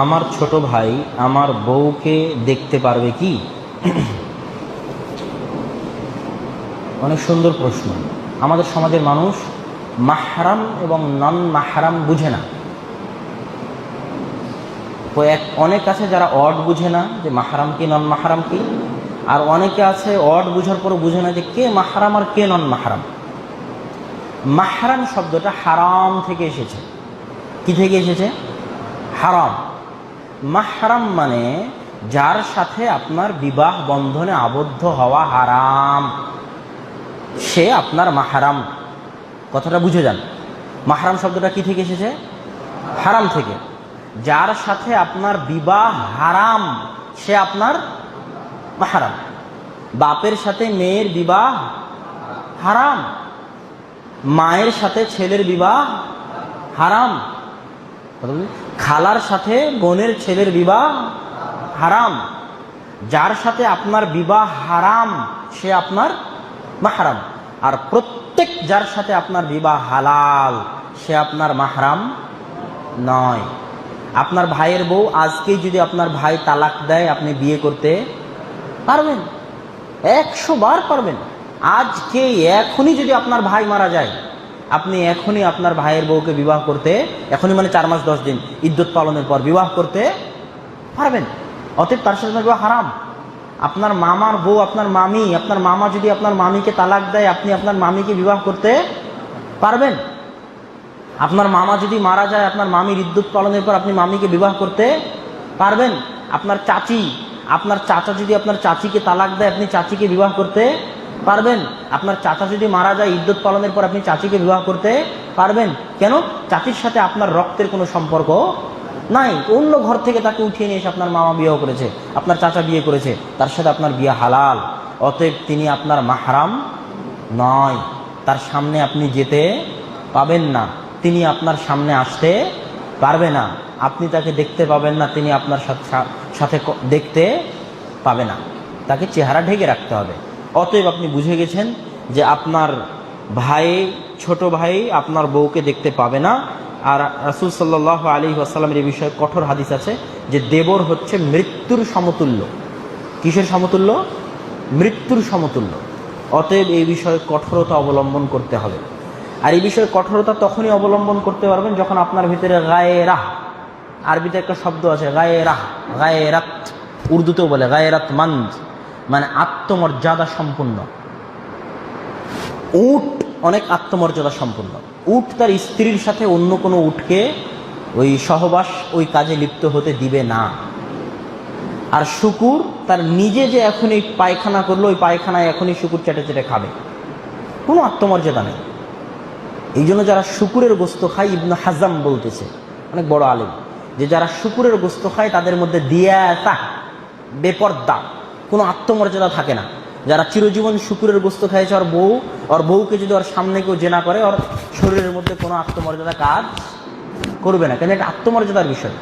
আমার ছোট ভাই আমার বউকে দেখতে পারবে কি? অনেক সুন্দর প্রশ্ন। আমাদের সমাজের মানুষ মাহরাম এবং নন মাহরাম বুঝে না। অনেক আছে যারা অড বুঝে না যে মাহরাম কি নন মাহরাম কি, আর অনেকে আছে অড বুঝার পরও বুঝে না যে কে মাহরাম আর কে নন মাহরাম। মাহরাম শব্দটা হারাম থেকে এসেছে। কি থেকে এসেছে? হারাম। মাহরাম মানে যার সাথে আপনার বিবাহ বন্ধনে আবদ্ধ হওয়া হারাম, সে আপনার মাহরাম। কথাটা বুঝে যান। মাহরাম শব্দটা কি থেকে এসেছে? হারাম থেকে। যার সাথে আপনার বিবাহ হারাম সে আপনার মাহরাম। বাপের সাথে মেয়ের বিবাহ হারাম, মায়ের সাথে ছেলের বিবাহ হারাম, খালার সাথে বোনের ছেলের বিবাহ হারাম। যার সাথে আপনার বিবাহ হারাম সে আপনার মাহরাম। আর প্রত্যেক যার সাথে আপনার বিবাহ হালাল সে আপনার মাহরাম নয়। আপনার ভাইয়ের বউ আজকেই যদি আপনার ভাই তালাক দেয়, আপনি বিয়ে করতে পারবেন? 100 বার পারবেন। আজকে এখনই যদি আপনার ভাই মারা যায়, আপনি এখনই আপনার ভাইয়ের বউকে বিবাহ করতে, এখনই মানে 4 মাস 10 দিন ইদ্যত পালনের পর বিবাহ করতে পারবেন। অতএব তার সাথে বিবাহ হারাম। আপনার মামার বউ, আপনার মামি, আপনার মামা যদি আপনার মামিকে তালাক দেয়, আপনি আপনার মামিকে বিবাহ করতে পারবেন? আপনার মামা যদি মারা যায়, আপনার মামির ইদ্যত পালনের পর আপনি মামিকে বিবাহ করতে পারবেন? আপনার চাচি, আপনার চাচা যদি আপনার চাচিকে তালাক দেয়, আপনি চাচিকে বিবাহ করতে পারবেন? আপনার চাচা যদি মারা যায়, ইদ্যত পালনের পর আপনি চাচিকে বিবাহ করতে পারবেন? কেন? চাচির সাথে আপনার রক্তের কোনো সম্পর্ক নাই। অন্য ঘর থেকে তাকে উঠিয়ে নিয়ে এসে আপনার মামা বিয়ে করেছে, আপনার চাচা বিয়ে করেছে, তার সাথে আপনার বিয়ে হালাল। অতএব তিনি আপনার মাহরাম নয়। তার সামনে আপনি যেতে পাবেন না, তিনি আপনার সামনে আসতে পারবে না, আপনি তাকে দেখতে পাবেন না, তিনি আপনার সাথে দেখতে পাবে না। তাকে চেহারা ঢেকে রাখতে হবে। অতএব আপনি বুঝে গেছেন যে আপনার ভাই, ছোট ভাই আপনার বউকে দেখতে পাবে না। আর রাসূল সাল্লাল্লাহু আলাইহি ওয়াসাল্লামের এই বিষয়ে কঠোর হাদিস আছে যে দেবর হচ্ছে মৃত্যুর সমতুল্য। কিসের সমতুল্য? মৃত্যুর সমতুল্য। অতএব এই বিষয়ে কঠোরতা অবলম্বন করতে হবে। আর এই বিষয়ে কঠোরতা তখনই অবলম্বন করতে পারবেন যখন আপনার ভিতরে গায়রাহ, আরবিতে একটা শব্দ আছে গায়রাহ, গায়রাত, উর্দুতেও বলে গায়রাত মন্দ, মানে আত্মমর্যাদা সম্পূর্ণ। উট অনেক আত্মমর্যাদা সম্পূর্ণ। উট তার স্ত্রীর সাথে অন্য কোনো উটকে ওই সহবাস, ওই কাজে লিপ্ত হতে দিবে না। আর শুকুর তার নিজে যে এখনই পায়খানা করলো, ওই পায়খানায় এখনই শুকুর চেটে চেটে খাবে, কোনো আত্মমর্যাদা নেই। এই জন্য যারা শুকুরের গোস্ত খায়, ইবনে হাজাম বলতেছে, অনেক বড় আলেম, যে যারা শুকুরের গোস্ত খায় তাদের মধ্যে দিয়াতা, বেপর্দা, কোনো আত্মমর্যাদা থাকে না। যারা চিরজীবন শুকুরের গোস্ত খাইছে, ওর বউকে যদি ওর সামনে কেউ জেনা করে, ওর শরীরের মধ্যে কোনো আত্মমর্যাদা কাজ করবে না, কেন এটা আত্মমর্যাদার বিষয়।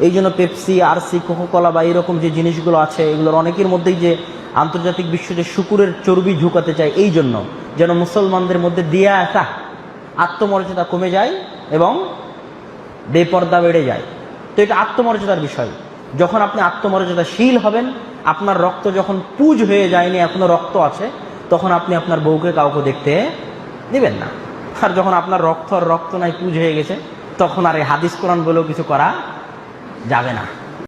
এই জন্য পেপসি, আরসি, কোকোকলা বা এরকম যে জিনিসগুলো আছে, এগুলোর অনেকের মধ্যেই যে আন্তর্জাতিক বিশ্ব যে শুকুরের চর্বি ঝুঁকাতে চায়, এই জন্য যেন মুসলমানদের মধ্যে দিয়াতা, আত্মমর্যাদা কমে যায় এবং বেপর্দা বেড়ে যায়। তো এটা আত্মমর্যাদার বিষয়। যখন আপনি আত্মমর্যাদাশীল হবেন, আপনার রক্ত যখন পুজ হয়ে যায়নি, এখনো রক্ত আছে, তখন আপনি আপনার বউকে কাউকে দেখতে দিবেন না। আর যখন আপনার রক্ত আর রক্ত নাই, পুজ হয়ে গেছে, তখন আর এই হাদিস কোরআন বলেও কিছু করা যাবে না।